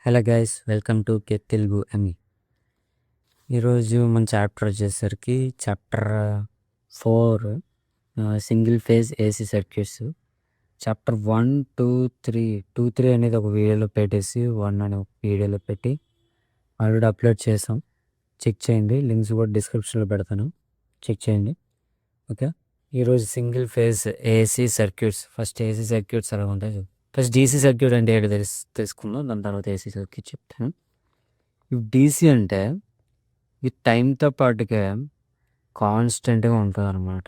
Hello guys, welcome to get Telugu ఎమి. ఈరోజు మన చాప్టర్ వచ్చేసరికి chapter 4 single phase AC circuits. Chapter 1, 2, 3 2, 3 అనేది ఒక వీడియోలో పెట్టేసి 1 అని ఒక వీడియోలో పెట్టి ఆల్రెడీ అప్లోడ్ చేసాం. చెక్ చేయండి, లింక్స్ కూడా డిస్క్రిప్షన్లో పెడతాను, చెక్ చేయండి. ఓకే, ఈరోజు single phase AC circuits. First AC circuits ఎలా ఉంటాయి, ఫస్ట్ డీసీ సర్క్యూట్ అంటే ఏంటో తెలుసుకుందాం, దాని తర్వాత ఏసీ సర్క్యూట్ చెప్తాను. ఇప్పుడు డీసీ అంటే ఈ టైంతో పాటుగా కాన్స్టెంట్గా ఉంటుంది అనమాట.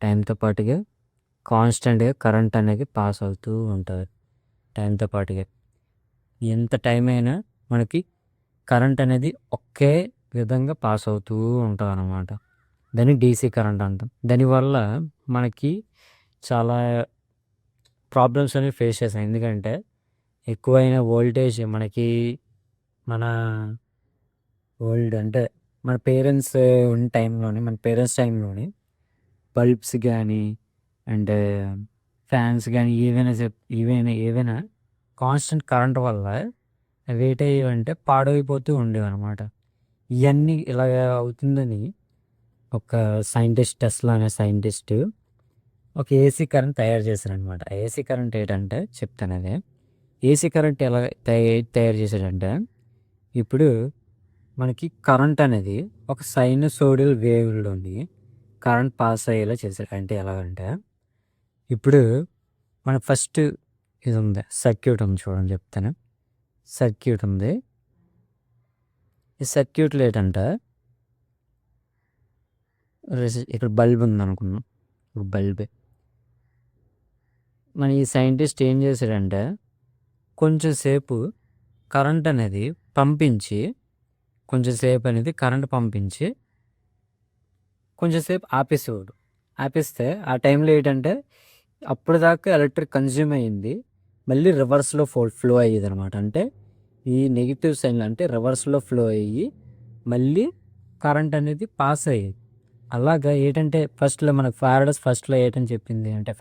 టైంతో పాటుగా కాన్స్టెంట్గా కరెంట్ అనేది పాస్ అవుతూ ఉంటుంది. టైంతో పాటుగా ఎంత టైం అయినా మనకి కరెంట్ అనేది ఒకే విధంగా పాస్ అవుతూ ఉంటుంది అనమాట. దాన్ని డీసీ కరెంట్ అంటాం. దానివల్ల మనకి చాలా ప్రాబ్లమ్స్ అనేవి ఫేస్ చేస్తాం. ఎందుకంటే ఎక్కువైన వోల్టేజ్ మనకి మన అంటే మన పేరెంట్స్ ఉన్న టైంలోని, మన పేరెంట్స్ టైంలోని బల్బ్స్ కానీ అండ్ ఫ్యాన్స్ కానీ ఏవైనా కాన్స్టెంట్ కరెంట్ వల్ల అవి ఏంటంటే పాడైపోతూ ఉండేవి అనమాట. ఇవన్నీ ఇలాగ అవుతుందని ఒక సైంటిస్ట్, టెస్లా అనే సైంటిస్ట్ ఒక ఏసీ కరెంట్ తయారు చేశారనమాట. ఏసీ కరెంట్ ఏంటంటే చెప్తాను. అదే ఏసీ కరెంట్ ఎలా తయారు చేశాడంటే, ఇప్పుడు మనకి కరెంట్ అనేది ఒక సైనసోయిడల్ వేవ్లోని కరెంట్ పాస్ అయ్యేలా చేశాడు. అంటే ఎలాగంటే, ఇప్పుడు మన ఫస్ట్ ఇది ఉంది, సర్క్యూట్ ఉంది, చూడండి చెప్తాను. సర్క్యూట్ ఉంది. ఈ సర్క్యూట్లో ఏంటంటే ఇక్కడ బల్బ్ ఉంది అనుకున్నాం. ఇప్పుడు బల్బే మన ఈ సైంటిస్ట్ ఏం చేశాడంటే, కొంచెం సేపు కరెంట్ అనేది పంపించి కొంచెంసేపు ఆపేసేవాడు. ఆపేస్తే ఆ టైంలో ఏంటంటే అప్పటిదాకా ఎలక్ట్రిక్ కన్జ్యూమ్ అయ్యింది, మళ్ళీ రివర్స్లో ఫ్లో అయ్యేది అనమాట. అంటే ఈ నెగిటివ్ సైన్లో అంటే రివర్స్లో ఫ్లో అయ్యి మళ్ళీ కరెంట్ అనేది పాస్ అయ్యేది. అలాగా ఏంటంటే ఫస్ట్లో మనకు ఫస్ట్లో ఏంటని చెప్పింది అంటే,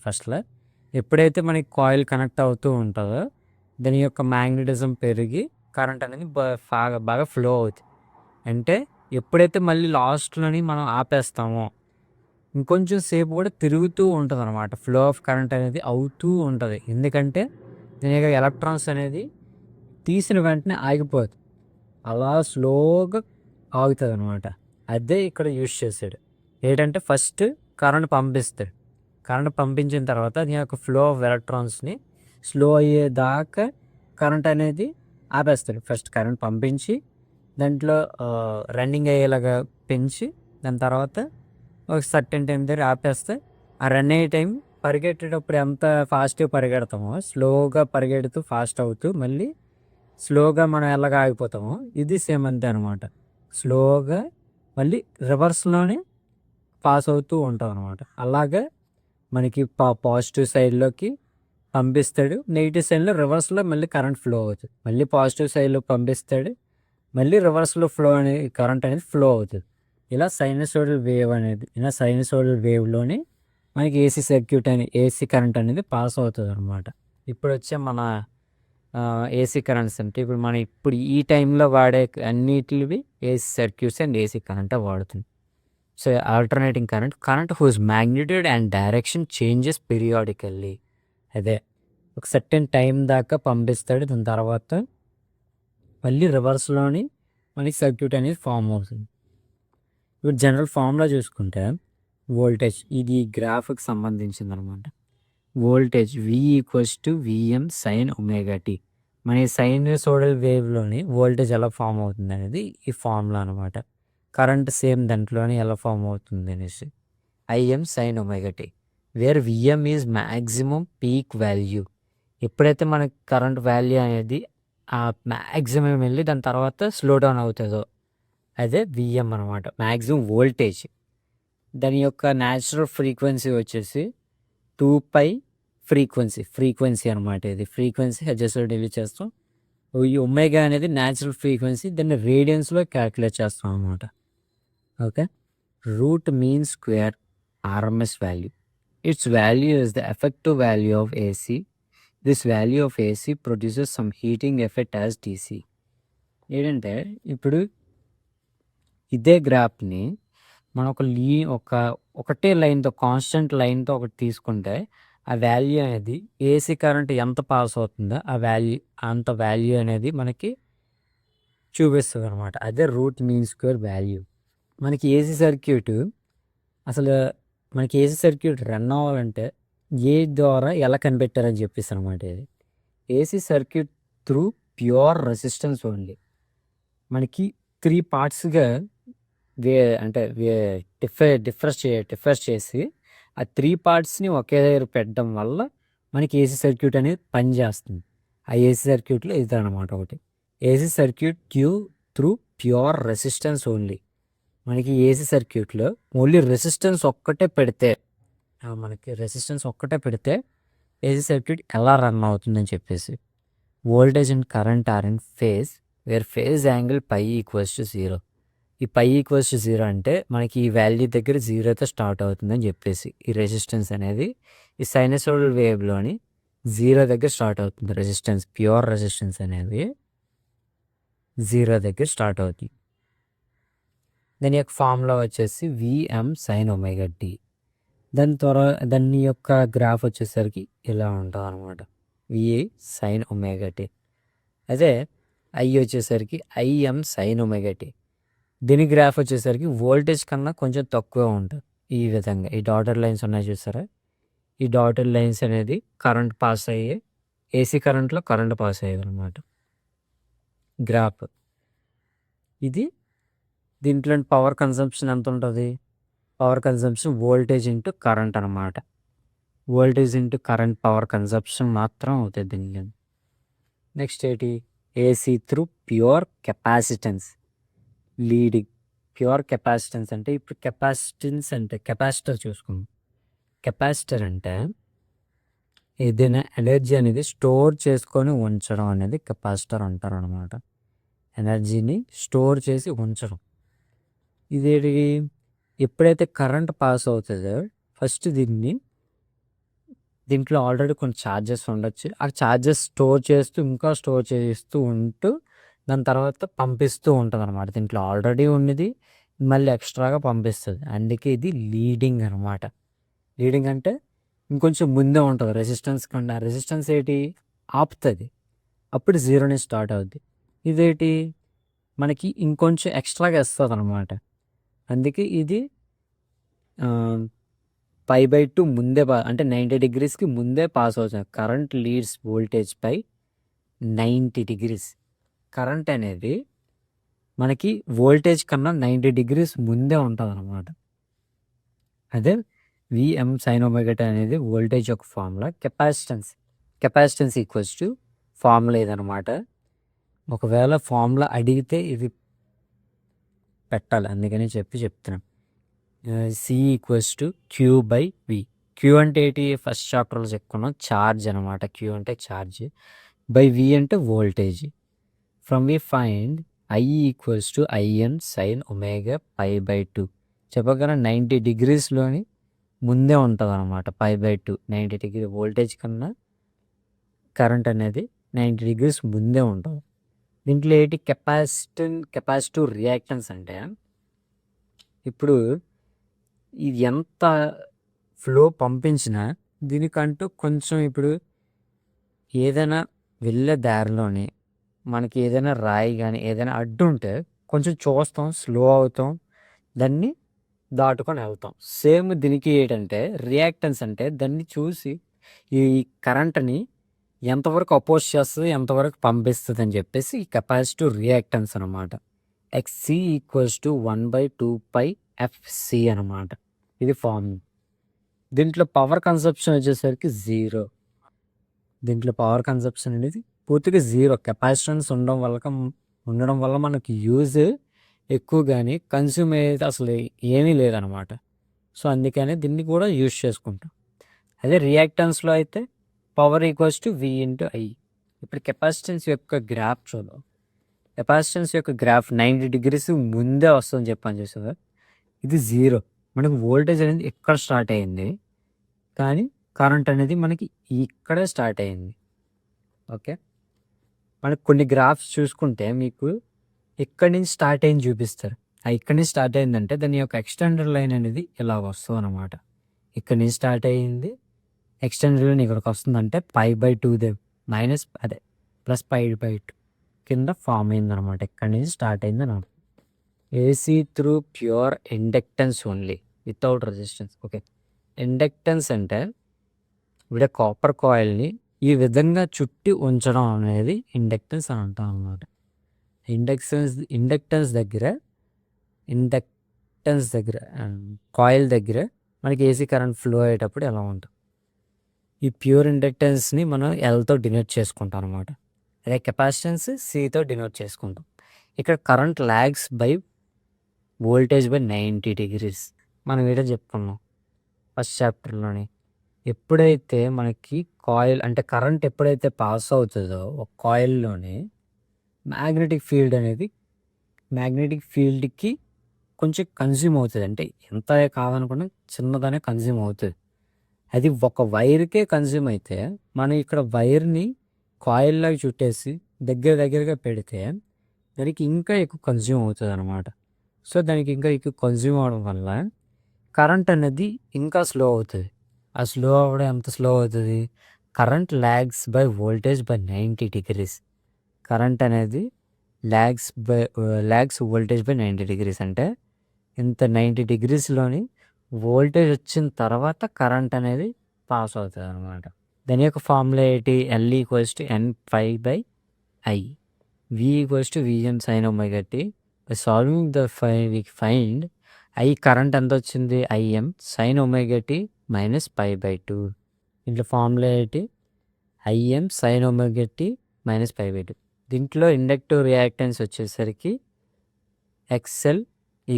ఫస్ట్లో ఎప్పుడైతే మనకి కాయిల్ కనెక్ట్ అవుతూ ఉంటుందో దాని యొక్క మ్యాగ్నెటిజం పెరిగి కరెంట్ అనేది బాగా ఫ్లో అవుతుంది. అంటే ఎప్పుడైతే మళ్ళీ లాస్ట్లోని మనం ఆపేస్తామో ఇంకొంచెం సేపు కూడా తిరుగుతూ ఉంటుంది అనమాట. ఫ్లో ఆఫ్ కరెంట్ అనేది అవుతూ ఉంటుంది. ఎందుకంటే దీని యొక్క ఎలక్ట్రాన్స్ అనేది తీసిన వెంటనే ఆగిపోతుంది, అలా స్లోగా ఆగుతుంది అనమాట. అదే ఇక్కడ యూజ్ చేశాడు. ఏంటంటే ఫస్ట్ కరెంట్ పంపిస్తాడు. కరెంట్ పంపించిన తర్వాత దీని యొక్క ఫ్లో ఆఫ్ ఎలక్ట్రాన్స్ని స్లో అయ్యేదాకా కరెంట్ అనేది ఆపేస్తాడు. ఫస్ట్ కరెంట్ పంపించి దాంట్లో రన్నింగ్ అయ్యేలాగా పెంచి దాని తర్వాత ఒక సర్టెన్ టైం దగ్గర ఆపేస్తే ఆ రన్ అయ్యే టైం పరిగెట్టేటప్పుడు ఎంత ఫాస్ట్గా పరిగెడతామో స్లోగా పరిగెడుతూ ఫాస్ట్ అవుతూ మళ్ళీ స్లోగా మనం ఎలాగ ఆగిపోతామో ఇది సేమ్ అంతే అనమాట. స్లోగా మళ్ళీ రివర్స్లోనే పాస్ అవుతూ ఉంటాం అనమాట. అలాగే మనకి పాజిటివ్ సైడ్లోకి పంపిస్తాడు, నెగిటివ్ సైడ్లో రివర్స్లో మళ్ళీ కరెంట్ ఫ్లో అవుతుంది. మళ్ళీ పాజిటివ్ సైడ్లో పంపిస్తాడు, మళ్ళీ రివర్స్లో కరెంట్ అనేది ఫ్లో అవుతుంది. ఇలా సైనసోయిడల్ వేవ్లోని మనకి ఏసీ కరెంట్ అనేది పాస్ అవుతుంది అనమాట. ఇప్పుడు వచ్చే మన ఏసీ కరెంట్స్ అంటే ఇప్పుడు ఈ టైంలో వాడే అన్నిటివి AC circuits and AC current వాడుతుంది. So alternating current whose magnitude and direction changes periodically. అదే ఒక సర్టెన్ టైం దాకా పంపిస్తాడు, దాని తర్వాత మళ్ళీ రివర్స్లోని మనకి సర్క్యూట్ అనేది ఫామ్ అవుతుంది. ఇప్పుడు జనరల్ ఫార్ములా చూసుకుంటే వోల్టేజ్, ఇది గ్రాఫ్కి సంబంధించింది అనమాట. Voltage V=Vm sin ωt. మన ఈ సైనసోయిడల్ వేవ్లోని వోల్టేజ్ ఎలా ఫామ్ అవుతుంది అనేది ఈ ఫార్ములా అనమాట. కరెంట్ సేమ్ దాంట్లోనే ఎలా ఫామ్ అవుతుంది అనేసి Im sin ωt, where Vm is maximum peak value. ఎప్పుడైతే మనకి కరెంట్ వాల్యూ అనేది ఆ మ్యాక్సిమం వెళ్ళి దాని తర్వాత స్లో డౌన్ అవుతుందో అదే Vm అనమాట, మ్యాక్సిమం వోల్టేజ్. దాని యొక్క న్యాచురల్ ఫ్రీక్వెన్సీ వచ్చేసి 2π ఫ్రీక్వెన్సీ అనమాట. ఇది ఫ్రీక్వెన్సీ హెచ్ఎస్లో డిలీట్ చేస్తాం. ఈ ఒమేగా అనేది న్యాచురల్ ఫ్రీక్వెన్సీ, దాన్ని రేడియన్స్లో క్యాల్కులేట్ చేస్తాం అనమాట. Okay, root mean square RMS value. It's value is the effective value of AC this value of AC produces some heating effect as DC. ఏంటంటే ఇప్పుడు ఇదే గ్రాఫ్ని మనం ఒకటే లైన్తో కాన్స్టెంట్ లైన్తో ఒకటి తీసుకుంటే ఆ వాల్యూ అనేది ఏసీ కరెంట్ ఎంత పాస్ అవుతుందో అంత వాల్యూ అనేది మనకి చూపిస్తుంది అనమాట. అదే రూట్ మీన్ స్క్వేర్ వాల్యూ. మనకి ఏసీ సర్క్యూట్ అసలు మనకి ఏసీ సర్క్యూట్ రన్ అవ్వాలంటే ఏ ద్వారా ఎలా కనిపెట్టారని చెప్పేసి అనమాట. ఇది AC circuit through pure resistance only. మనకి 3 పార్ట్స్గా అంటే డిఫరెన్స్ చేసి ఆ 3 పార్ట్స్ని ఒకే దగ్గర పెట్టడం వల్ల మనకి ఏసీ సర్క్యూట్ అనేది పనిచేస్తుంది. ఆ ఏసీ సర్క్యూట్లో ఇది అనమాట ఒకటి. AC circuit through pure resistance only. మనకి ఏసీ సర్క్యూట్లో ఓన్లీ రెసిస్టెన్స్ ఒక్కటే పెడితే ఏసీ సర్క్యూట్ ఎలా రన్ అవుతుందని చెప్పేసి voltage and current are in phase where phase angle π equals to 0. ఈ π ఈక్వల్స్ టు 0 అంటే మనకి ఈ వాల్యూ దగ్గర 0తో స్టార్ట్ అవుతుందని చెప్పేసి ఈ రెసిస్టెన్స్ అనేది ఈ సైనసోయిడల్ వేవ్లోని 0 దగ్గర స్టార్ట్ అవుతుంది. రెసిస్టెన్స్ ప్యూర్ రెసిస్టెన్స్ అనేది 0 దగ్గర స్టార్ట్ అవుతుంది. దాని యొక్క ఫార్ములా వచ్చేసి విఎం సైన్ ఒమేగా టీ. దాని యొక్క గ్రాఫ్ వచ్చేసరికి ఇలా ఉంటుంది అనమాట, విఏ సైన్ ఒమేగా టీ. అదే ఐ వచ్చేసరికి ఐఎం సైన్ ఒమేగా టీ. దీని గ్రాఫ్ వచ్చేసరికి వోల్టేజ్ కన్నా కొంచెం తక్కువ ఉంటుంది. ఈ విధంగా ఈ డాటెడ్ లైన్స్ ఉన్నాయి చూసారా, ఈ డాటెడ్ లైన్స్ అనేది కరెంట్ పాస్ అయ్యే ఏసీ కరెంట్లో కరెంట్ పాస్ అయ్యేది అనమాట గ్రాఫ్. ఇది దీంట్లో పవర్ కన్సంప్షన్ ఎంత ఉంటుంది? Power consumption voltage into current అనమాట. Voltage into current power consumption మాత్రం అవుతుంది దీనికి. నెక్స్ట్ ఏంటి? AC through pure capacitance leading. Pure capacitance అంటే ఇప్పుడు కెపాసిటర్ చూసుకుందాం. కెపాసిటర్ అంటే ఏదైనా ఎనర్జీ అనేది స్టోర్ చేసుకొని ఉంచడం అనేది కెపాసిటర్ అంటారు అనమాట. ఎనర్జీని స్టోర్ చేసి ఉంచడం. ఇదేంటి? ఎప్పుడైతే కరెంట్ పాస్ అవుతుందో ఫస్ట్ దీంట్లో ఆల్రెడీ కొన్ని ఛార్జెస్ ఉండొచ్చు. ఆ ఛార్జెస్ స్టోర్ చేస్తూ ఉంటూ దాని తర్వాత పంపిస్తూ ఉంటుంది అనమాట. దీంట్లో ఆల్రెడీ ఉన్నది మళ్ళీ ఎక్స్ట్రాగా పంపిస్తుంది. అందుకే ఇది లీడింగ్ అనమాట. లీడింగ్ అంటే ఇంకొంచెం ముందే ఉంటుంది రెసిస్టెన్స్ కన్నా. రెసిస్టెన్స్ ఏంటి? ఆపుతుంది, అప్పుడు 0 నుంచి స్టార్ట్ అవుద్ది. ఇదేంటి? మనకి ఇంకొంచెం ఎక్స్ట్రాగా ఇస్తుంది అనమాట. అందుకే ఇది π/2 ముందే అంటే 90 degreesకి ముందే పాస్ అవుతుంది. కరెంట్ లీడ్స్ వోల్టేజ్ పై 90 degrees. కరెంట్ అనేది మనకి వోల్టేజ్ కన్నా 90 degrees ముందే ఉంటుంది అనమాట. అదే విఎం సైన్ ఒమేగా టీ అనేది వోల్టేజ్ యొక్క formula. Capacitance equals to formula ఇదనమాట. ఒకవేళ ఫార్ములా అడిగితే ఇది పెట్టాలి, అందుకని చెప్తున్నాం. C equals to Q/V. Queue అంటే ఏంటి? ఫస్ట్ చాప్టర్లో చెప్పుకున్నాం, ఛార్జ్ అనమాట. క్యూ అంటే ఛార్జ్, బై వి అంటే voltage. From V find I equals to IN sine omega π/2. చెప్పగలరా 90 degreesలోని ముందే ఉంటుంది అనమాట. π/2 90 degree వోల్టేజ్ కన్నా కరెంట్ అనేది 90 degrees ముందే ఉంటుంది. దీంట్లో ఏంటి? కెపాసిటివ్ రియాక్టెన్స్ అంటే ఇప్పుడు ఇది ఎంత ఫ్లో పంపించినా దీనికంటూ కొంచెం ఇప్పుడు ఏదైనా వెళ్ళే దారిలోని మనకి ఏదైనా రాయి కానీ ఏదైనా అడ్డు ఉంటే కొంచెం చూస్తాం, స్లో అవుతాం, దాన్ని దాటుకొని వెళ్తాం. సేమ్ దీనికి ఏంటంటే రియాక్టెన్స్ అంటే దాన్ని చూసి ఈ కరెంట్ని ఎంతవరకు అపోజ్ చేస్తుంది, ఎంతవరకు పంపిస్తుంది అని చెప్పేసి ఈ కెపాసిటివ్ రియాక్టెన్స్ అనమాట. XC ఈక్వల్స్ టు 1/2πfc అనమాట. ఇది ఫార్మ్. దీంట్లో పవర్ కన్సప్షన్ వచ్చేసరికి 0. దీంట్లో పవర్ కన్సప్షన్ అనేది పూర్తిగా 0. కెపాసిటెన్స్ ఉండడం వల్ల మనకి యూజ్ ఎక్కువ, కానీ కన్స్యూమ్ అయితే అసలు ఏమీ లేదనమాట. సో అందుకనే దీన్ని కూడా యూజ్ చేసుకుంటాం. అదే రియాక్టెన్స్లో అయితే power equals to V × I. ఇప్పుడు కెపాసిటెన్స్ యొక్క గ్రాఫ్ చూద్దాం. కెపాసిటెన్స్ యొక్క గ్రాఫ్ 90 degrees ముందే వస్తుందని చెప్పని చూసావా. ఇది 0. మనకి వోల్టేజ్ అనేది ఇక్కడ స్టార్ట్ అయ్యింది, కానీ కరెంట్ అనేది మనకి ఇక్కడే స్టార్ట్ అయ్యింది. ఓకే. మనకు కొన్ని గ్రాఫ్స్ చూసుకుంటే మీకు ఇక్కడి నుంచి స్టార్ట్ అయింది చూపిస్తారు. ఇక్కడి నుంచి స్టార్ట్ అయిందంటే దాని యొక్క ఎక్స్టెండెడ్ లైన్ అనేది ఇలా వస్తుందన్నమాట. ఇక్కడి నుంచి స్టార్ట్ అయ్యింది. ఎక్స్టెండెడ్ లైన్ ఇక్కడికి వస్తుందంటే π/2 మైనస్ అదే +π/2 కింద ఫామ్ అయిందనమాట. ఇక్కడి నుంచి స్టార్ట్ అయిందని అర్థం. AC through pure inductance only without resistance. Okay. Inductance అంటే ఇప్పుడు కాపర్ కాయిల్ని ఈ విధంగా చుట్టి ఉంచడం అనేది ఇండక్టెన్స్ అని అంటాం అన్నమాట. ఇండక్టెన్స్ దగ్గర కాయిల్ దగ్గర మనకి ఏసీ కరెంట్ ఫ్లో అయ్యేటప్పుడు ఎలా ఉంటుంది. ఈ ప్యూర్ ఇండక్టెన్స్ని మనం ఎల్తో డినోట్ చేసుకుంటాం అనమాట. అదే కెపాసిటెన్స్ సితో డినోట్ చేసుకుంటాం. ఇక్కడ current lags by voltage by 90 degrees మనం ఏదో చెప్పుకున్నాం ఫస్ట్ చాప్టర్లోని. ఎప్పుడైతే మనకి కాయిల్ అంటే కరెంట్ ఎప్పుడైతే పాస్ అవుతుందో ఒక కాయిల్లోని మ్యాగ్నెటిక్ ఫీల్డ్కి కొంచెం కన్జ్యూమ్ అవుతుంది. అంటే ఎంత కాదనుకున్నా చిన్నదనే కన్జ్యూమ్ అవుతుంది. అది ఒక వైర్కే కన్జ్యూమ్ అయితే మనం ఇక్కడ వైర్ని కాయిల్లాగా చుట్టేసి దగ్గరగా పెడితే దానికి ఇంకా ఎక్కువ కన్జ్యూమ్ అవుతుంది అనమాట. సో దానికి ఇంకా ఎక్కువ కన్జ్యూమ్ అవడం వల్ల కరెంట్ అనేది ఇంకా స్లో అవుతుంది. ఆ స్లో అవ్వడం ఎంత స్లో అవుతుంది, current lags by voltage by 90 degrees. Current అనేది లాగ్స్ వోల్టేజ్ బై 90 degrees అంటే ఇంత 90 degreesలోని వోల్టేజ్ వచ్చిన తర్వాత కరెంట్ అనేది పాస్ అవుతుంది అనమాట. దాని యొక్క ఫార్ములా ఏంటి, L=N∅/I, V=Vm sin ωt. By solving we find I current ఎంత వచ్చింది, Im sin ωt మైనస్ π/2. దీంట్లో ఫార్ములా ఏంటి, Im sin ωt మైనస్ π/2. దీంట్లో ఇండక్టివ్ రియాక్టెన్స్ వచ్చేసరికి XL =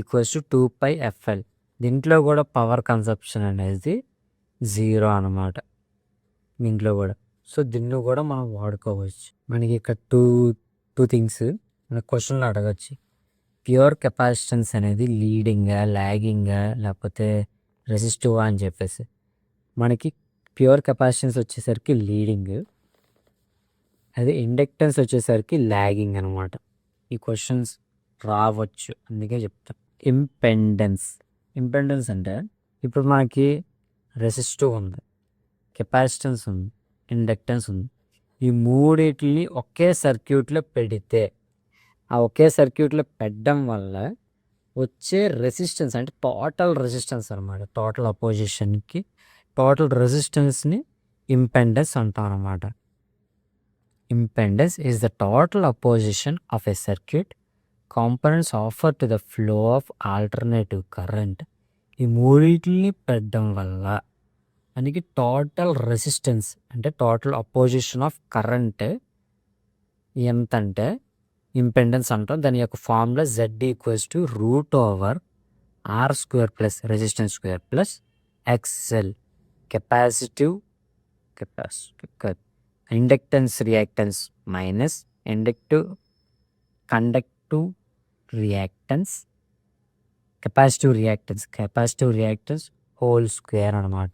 2πfL. దీంట్లో కూడా పవర్ కన్సప్షన్ అనేది 0 అనమాట దీంట్లో కూడా. సో దీన్ని కూడా మనం వాడుకోవచ్చు. మనకి ఇక్కడ టూ థింగ్స్ మన క్వశ్చన్లో అడగచ్చు. ప్యూర్ కెపాసిటెన్స్ అనేది లీడింగా, లాగింగా, లేకపోతే రెసిస్టివా అని చెప్పేసి. మనకి ప్యూర్ కెపాసిటెన్స్ వచ్చేసరికి లీడింగ్, అదే ఇండక్టెన్స్ వచ్చేసరికి లాగింగ్ అనమాట. ఈ క్వశ్చన్స్ రావచ్చు, అందుకే చెప్తాం. ఇంపెండెన్స్ అంటే ఇప్పుడు మనకి రెసిస్టివ్ ఉంది, కెపాసిటెన్స్ ఉంది, ఇండక్టెన్స్ ఉంది. ఈ మూడిటిని ఒకే సర్క్యూట్లో పెడితే ఆ ఒకే సర్క్యూట్లో పెట్టడం వల్ల వచ్చే రెసిస్టెన్స్ అంటే టోటల్ రెసిస్టెన్స్ అనమాట. టోటల్ అపోజిషన్కి టోటల్ రెసిస్టెన్స్ని ఇంపెండెన్స్ అంటాం అనమాట. Impedance is the total opposition of a circuit components offer to the flow of alternative current. ఈ మూడింటిని పెట్టడం వల్ల మనకి టోటల్ రెసిస్టెన్స్ అంటే టోటల్ అపోజిషన్ ఆఫ్ కరెంట్ ఎంత అంటే ఇంపెండెన్స్ అంటాం. దాని యొక్క formula Z=√R² plus resistance square plus XL capacitive inductance reactance minus conductive reactance capacitive reactance whole square అనమాట.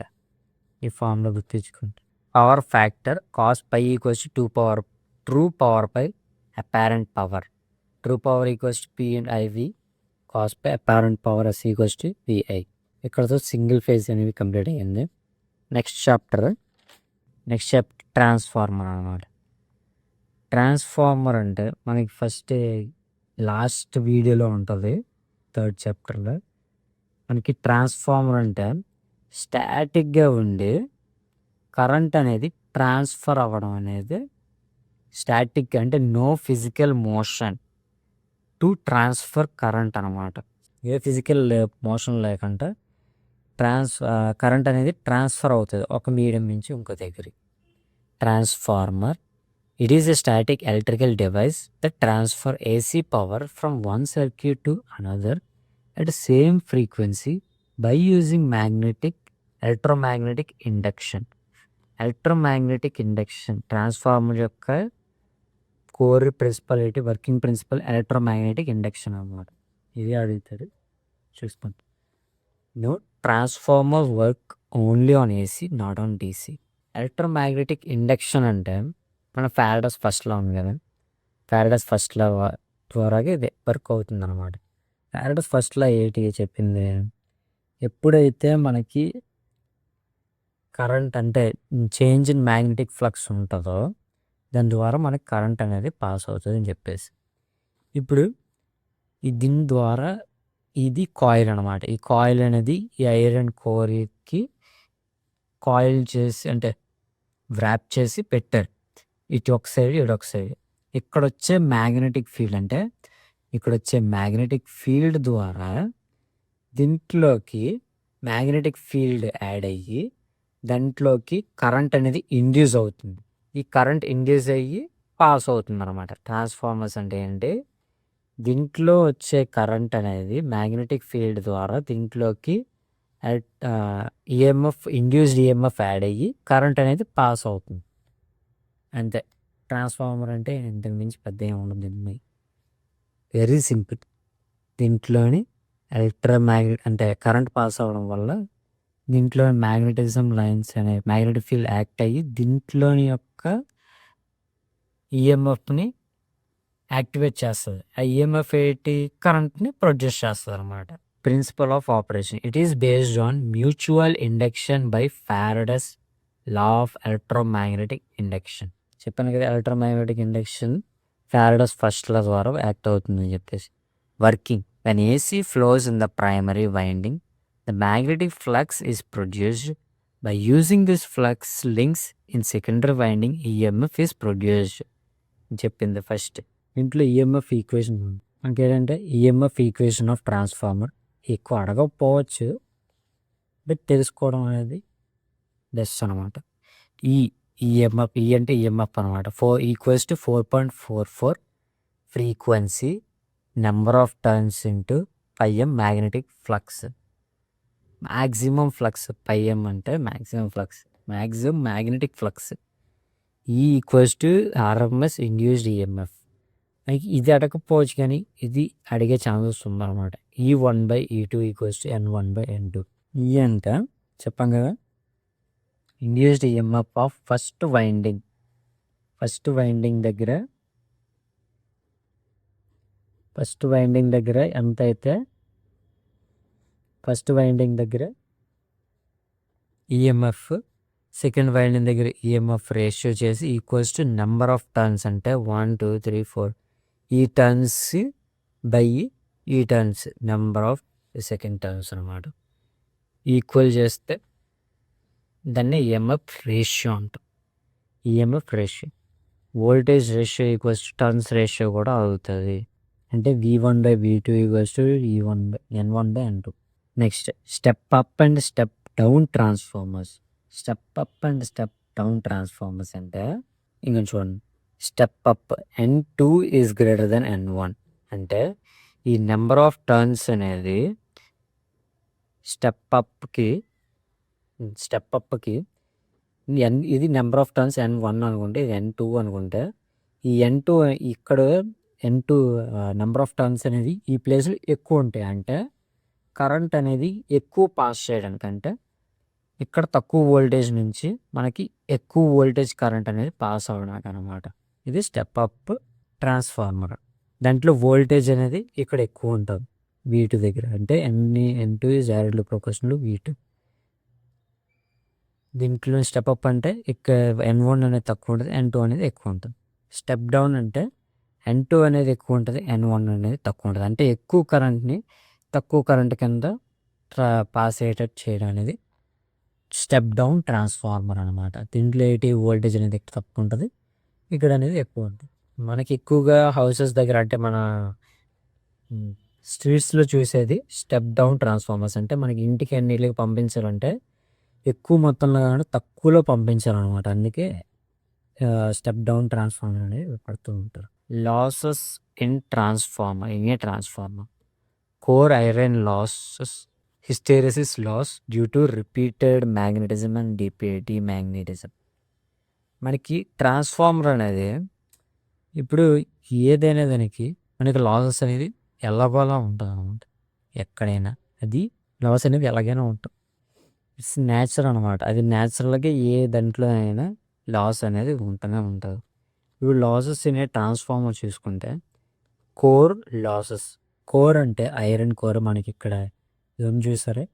ఈ ఫార్ములా గుర్తించుకుంటే power factor cos π = 2 true power by apparent power. True power P/IV, cos π apparent power S = VI. ఇక్కడతో single phase అనేవి complete అయ్యింది. Next chapter transformer అనమాట. Transformer అంటే మనకి first last వీడియోలో ఉంటుంది, 3rd చాప్టర్లో. మనకి ట్రాన్స్ఫార్మర్ అంటే స్టాటిక్గా ఉండి కరెంట్ అనేది ట్రాన్స్ఫర్ అవ్వడం అనేది స్టాటిక్ అంటే no physical motion to transfer current అనమాట. ఏ ఫిజికల్ మోషన్ లేకుండా కరెంట్ అనేది ట్రాన్స్ఫర్ అవుతుంది ఒక మీడియం నుంచి ఇంకో దగ్గరికి. Transformer, it is a static electrical device that transfer AC power from one circuit to another at same frequency by using electromagnetic induction. Transformer యొక్క కోర్ ప్రిన్సిపల్ ఏంటి, working principle electromagnetic induction అన్నమాట. ఇది అడుగుతాడు, చూసుకుంటాం. No transformer work only on AC, not on DC. Electromagnetic induction అంటే మన Faraday's first లా ఉంది కదా, ఫ్యారడేస్ ఫస్ట్ లా ద్వారాగా ఇది వర్క్ అవుతుంది అనమాట. ఫ్యారడేస్ ఫస్ట్ లా ఏంటి చెప్పింది, ఎప్పుడైతే మనకి కరెంట్ అంటే చేంజ్ ఇన్ మ్యాగ్నెటిక్ ఫ్లక్స్ ఉంటుందో దాని ద్వారా మనకి కరెంట్ అనేది పాస్ అవుతుంది అని చెప్పేసి. ఇప్పుడు దీని ద్వారా ఇది కాయిల్ అనమాట. ఈ కాయిల్ అనేది ఈ ఐరన్ కోర్కి కాయిల్ చేసి అంటే వ్రాప్ చేసి పెట్టారు, ఇటు ఒక సైడ్ ఇటు ఒక సైడ్. ఇక్కడ వచ్చే మ్యాగ్నెటిక్ ఫీల్డ్ అంటే ఇక్కడ వచ్చే మ్యాగ్నెటిక్ ఫీల్డ్ ద్వారా దీంట్లోకి మ్యాగ్నెటిక్ ఫీల్డ్ యాడ్ అయ్యి దాంట్లోకి కరెంట్ అనేది ఇండ్యూస్ అవుతుంది. ఈ కరెంట్ ఇండ్యూస్ అయ్యి పాస్ అవుతుంది అనమాట. ట్రాన్స్ఫార్మర్స్ అంటే ఏంటి, దీంట్లో వచ్చే కరెంట్ అనేది మ్యాగ్నెటిక్ ఫీల్డ్ ద్వారా దీంట్లోకి ఈఎంఎఫ్ ఇండ్యూస్డ్ ఈఎంఎఫ్ యాడ్ అయ్యి కరెంట్ అనేది పాస్ అవుతుంది అంతే. ట్రాన్స్ఫార్మర్ అంటే ఇంతకు మించి పెద్ద ఏమి ఉండదు దీన్ని, వెరీ సింపుల్. దీంట్లోని ఎలక్ట్రోమాగ్నెట్ అంటే కరెంట్ పాస్ అవ్వడం వల్ల దీంట్లో మ్యాగ్నెటిజం లైన్స్ అనే మ్యాగ్నెటిక్ ఫీల్డ్ యాక్ట్ అయ్యి దీంట్లోని యొక్క ఈఎంఎఫ్ని యాక్టివేట్ చేస్తుంది. ఆ ఈఎంఎఫ్ ఏంటి, కరెంట్ని ప్రొడ్యూస్ చేస్తుంది అనమాట. Principle of operation, it is based on mutual induction by Faraday's law of electromagnetic induction. చెప్పాను కదా, electromagnetic induction Faraday's first law ద్వారా యాక్ట్ అవుతుందని చెప్పేసి. Working, when AC flows in the primary winding, the magnetic flux is produced. By using this flux links in secondary winding, EMF is produced. చెప్పింది first. ఇంట్లో EMF equation మనకి ఏంటంటే EMF equation of transformer. ఎక్కువ అడగకపోవచ్చు, but తెలుసుకోవడం అనేది best అనమాట. EMF అంటే EMF అనమాట. 4 = 4.44 frequency number of turns into πm magnetic flux. Maximum flux πm అంటే maximum flux, maximum magnetic flux. RMS induced EMF. ఇది అడగకపోవచ్చు కానీ ఇది అడిగే ఛాన్సెస్ ఉందన్నమాట. E1/E2 = N1/N2. అంట చెప్పాం కదా, induced EMF of first winding దగ్గర ఎంత అయితే ఫస్ట్ వైండింగ్ దగ్గర ఈఎంఎఫ్, సెకండ్ వైండింగ్ దగ్గర ఈఎంఎఫ్ రేషియో చేసి = నెంబర్ ఆఫ్ టర్న్స్ అంటే 1 2 3 4 ఈ టర్న్స్ బై ఈ turns number of second turns అనమాట. ఈక్వల్ చేస్తే దాన్ని ఈఎంఎఫ్ రేషియో అంటాం. EMF ratio, voltage ratio = turns ratio కూడా అవుతుంది. అంటే V1/V2 = E1/N1/N2. Next step up and step down transformers. Step up and step down transformers అంటే ఇంకా చూడండి, step up N2 is greater than N1 అంటే ఈ నెంబర్ ఆఫ్ టర్న్స్ అనేది step అప్కి ఇది నెంబర్ ఆఫ్ టర్న్స్ N1 అనుకుంటే, ఇది N2 అనుకుంటే, ఈ N2 ఇక్కడ N2 నెంబర్ ఆఫ్ టర్న్స్ అనేది ఈ ప్లేస్లో ఎక్కువ ఉంటాయి. అంటే కరెంట్ అనేది ఎక్కువ పాస్ చేయడానికి, అంటే ఇక్కడ తక్కువ వోల్టేజ్ నుంచి మనకి ఎక్కువ వోల్టేజ్ కరెంట్ అనేది పాస్ అవ్వడానికి అనమాట. ఇది స్టెప్ అప్ ట్రాన్స్ఫార్మర్. దాంట్లో వోల్టేజ్ అనేది ఇక్కడ ఎక్కువ ఉంటుంది V2 దగ్గర, అంటే N2 is directly proportional to V2. దీంట్లో స్టెప్ అప్ అంటే ఇక్కడ N1 అనేది తక్కువ ఉంటుంది, N2 అనేది ఎక్కువ ఉంటుంది. స్టెప్ డౌన్ అంటే N2 అనేది ఎక్కువ ఉంటుంది, N1 అనేది తక్కువ ఉంటుంది. అంటే ఎక్కువ కరెంట్ని తక్కువ కరెంట్ కింద పాస్ అయ్యేటట్టు చేయడం అనేది స్టెప్ డౌన్ ట్రాన్స్ఫార్మర్ అనమాట. దీంట్లో వోల్టేజ్ అనేది తక్కువ ఉంటుంది, ఇక్కడ అనేది ఎక్కువ ఉంటుంది. మనకి ఎక్కువగా హౌసెస్ దగ్గర అంటే మన స్ట్రీట్స్లో చూసేది స్టెప్ డౌన్ ట్రాన్స్ఫార్మర్స్. అంటే మనకి ఇంటికి ఎన్నిటికి పంపించాలంటే ఎక్కువ మొత్తంలో కానీ తక్కువలో పంపించాలన్నమాట. అందుకే స్టెప్ డౌన్ ట్రాన్స్ఫార్మర్ అనేది పడుతూ ఉంటారు. Losses in transformer. Core iron losses, hysteresis loss due to repeated magnetism and demagnetism. మనకి ట్రాన్స్ఫార్మర్ అనేది ఇప్పుడు ఏదైనా దానికి మనకి లాసెస్ అనేది ఎలాగోలా ఉంటుంది అనమాట. ఎక్కడైనా అది లాస్ అనేది ఎలాగైనా ఉంటుంది, ఇట్స్ న్యాచురల్ అనమాట. అది న్యాచురల్గా ఏ దాంట్లో అయినా లాస్ అనేది ఉంటూనే ఉంటుంది. ఇప్పుడు లాసెస్ అనే ట్రాన్స్ఫార్మర్ చూసుకుంటే కోర్ లాసెస్. కోర్ అంటే ఐరన్ కోర్. మనకి ఇక్కడ ఏం చూసారే,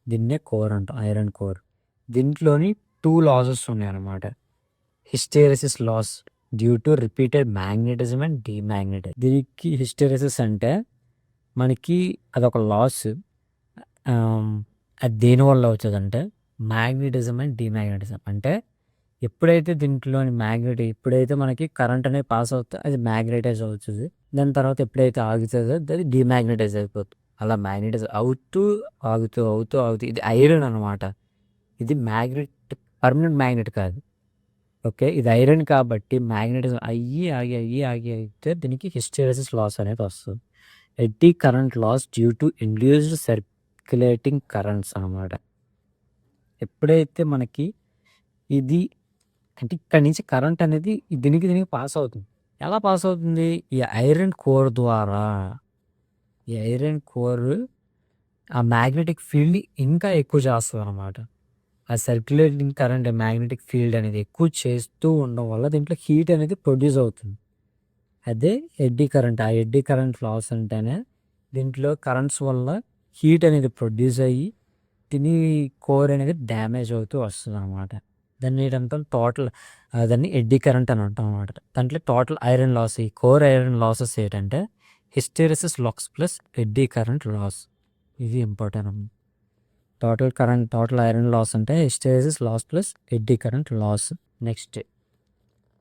దీన్నే కోర్ అంటాం, ఐరన్ కోర్. దీంట్లోని 2 లాసెస్ ఉన్నాయన్నమాట. Hysteresis loss due to repeated magnetism and demagnetism. దీనికి హిస్టెరిసిస్ అంటే మనకి అదొక లాస్. అది దేనివల్ల అవుతుందంటే మ్యాగ్నెటిజం అండ్ డీమ్యాగ్నెటిజం. అంటే ఎప్పుడైతే దీంట్లోని ఎప్పుడైతే మనకి కరెంట్ అనేది పాస్ అవుతుందో అది మ్యాగ్నెటైజ్ అవుతుంది. దాని తర్వాత ఎప్పుడైతే ఆగుతుందో అది డీమ్యాగ్నెటైజ్ అయిపోతుంది. అలా మ్యాగ్నెటైజ్ అవుతూ ఆగుతూ అవుతూ ఆగుతూ ఇది ఐరన్ అనమాట. ఇది పర్మనెంట్ మ్యాగ్నెట్ కాదు. ఓకే, ఇది ఐరన్ కాబట్టి మ్యాగ్నెటిజం ఆగి అయితే దీనికి హిస్టెరిసిస్ లాస్ అనేది వస్తుంది. Eddy current loss due to induced circulating currents అనమాట. ఎప్పుడైతే మనకి ఇది అంటే ఇక్కడ నుంచి కరెంట్ అనేది దీనికి పాస్ అవుతుంది. ఎలా పాస్ అవుతుంది? ఈ ఐరన్ కోర్ ద్వారా. ఈ ఐరన్ కోర్ ఆ మ్యాగ్నెటిక్ ఫీల్డ్ని ఇంకా ఎక్కువ చేస్తుంది అనమాట. ఆ సర్క్యులేటింగ్ కరెంట్ మ్యాగ్నెటిక్ ఫీల్డ్ అనేది ఎక్కువ చేస్తూ ఉండడం వల్ల దీంట్లో హీట్ అనేది ప్రొడ్యూస్ అవుతుంది. అదే ఎడ్డీ కరెంట్. ఆ ఎడ్డీ కరెంట్ లాస్ అంటేనే దీంట్లో కరెంట్స్ వల్ల హీట్ అనేది ప్రొడ్యూస్ అయ్యి దీని కోర్ అనేది డ్యామేజ్ అవుతూ వస్తుంది అనమాట. దాన్ని ఏంటంటాం దాన్ని ఎడ్డీ కరెంట్ అని అంటాం అనమాట. దాంట్లో టోటల్ ఐరన్ లాస్, ఈ కోర్ ఐరన్ లాసెస్ ఏంటంటే hysteresis loss plus eddy current loss. ఇది ఇంపార్టెంట్. టోటల్ ఐరన్ లాస్ అంటే hysteresis loss plus eddy current loss. Next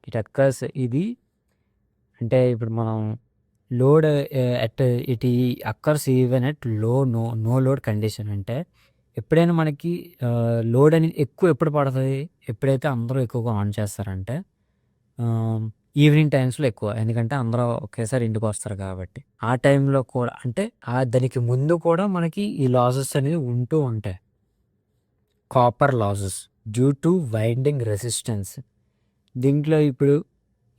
it occurs. ఇది అంటే ఇప్పుడు మనం load it occurs even at no load condition. అంటే ఎప్పుడైనా మనకి లోడ్ అనేది ఎప్పుడు పడుతుంది? ఎప్పుడైతే అందరూ ఎక్కువగా ఆన్ చేస్తారంటే ఈవినింగ్ టైమ్స్లో ఎక్కువ. ఎందుకంటే అందరూ ఒకేసారి ఇంటికి వస్తారు కాబట్టి. ఆ టైంలో కూడా అంటే దానికి ముందు కూడా మనకి ఈ లాసెస్ అనేవి ఉంటూ ఉంటాయి. Copper losses due to winding resistance. దీంట్లో ఇప్పుడు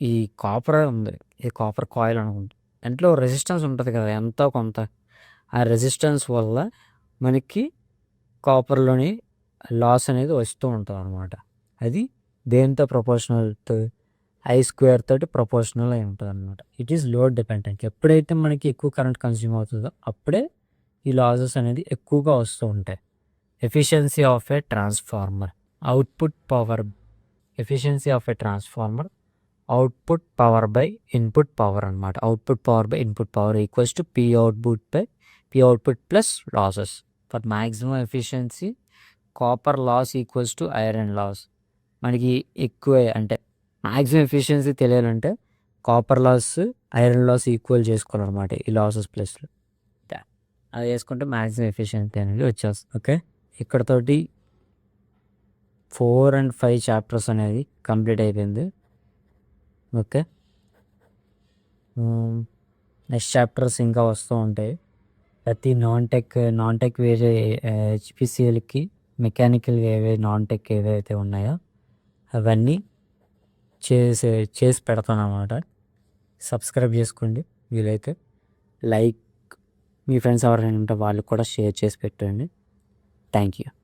ఈ కాపర్ ఉంది, ఈ కాపర్ కాయిల్ అనుకుంటుంది, దాంట్లో రెసిస్టెన్స్ ఉంటుంది కదా ఎంతో కొంత. ఆ రెసిస్టెన్స్ వల్ల మనకి కాపర్లోని లాస్ అనేది వస్తూ ఉంటుంది అనమాట. అది దేంతో ప్రపోర్షనల్? I² తోటి ప్రపోర్షనల్ అయి ఉంటుంది అనమాట. It is load dependent. ఎప్పుడైతే మనకి ఎక్కువ కరెంట్ కన్స్యూమ్ అవుతుందో అప్పుడే ఈ లాసెస్ అనేది ఎక్కువగా వస్తూ ఉంటాయి. Efficiency of a transformer. Output power. Efficiency of a transformer output power by input power అనమాట. Output power by input power equals to P output plus losses. For maximum efficiency copper loss equals to iron loss. మనకి ఎక్కువ అంటే maximum efficiency తెలియాలంటే copper loss iron loss equal చేసుకోవాలన్నమాట. ఈ losses ప్లస్లో అది చేసుకుంటే మ్యాక్సిమం ఎఫిషియన్సీ అనేది వచ్చేస్తుంది. ఓకే, ఇక్కడతోటి 4 and 5 చాప్టర్స్ అనేది కంప్లీట్ అయిపోయింది. ఓకే, నెక్స్ట్ చాప్టర్స్ ఇంకా వస్తూ ఉంటాయి. ప్రతి నాన్ టెక్ వేరే HPCLకి మెకానికల్ నాన్ టెక్ ఏవైతే ఉన్నాయో అవన్నీ చేసి పెడతాను అన్నమాట. సబ్స్క్రైబ్ చేసుకోండి. వీలైతే లైక్, మీ ఫ్రెండ్స్ ఎవరైనా ఉంటే వాళ్ళు కూడా షేర్ చేసి పెట్టండి. Thank you.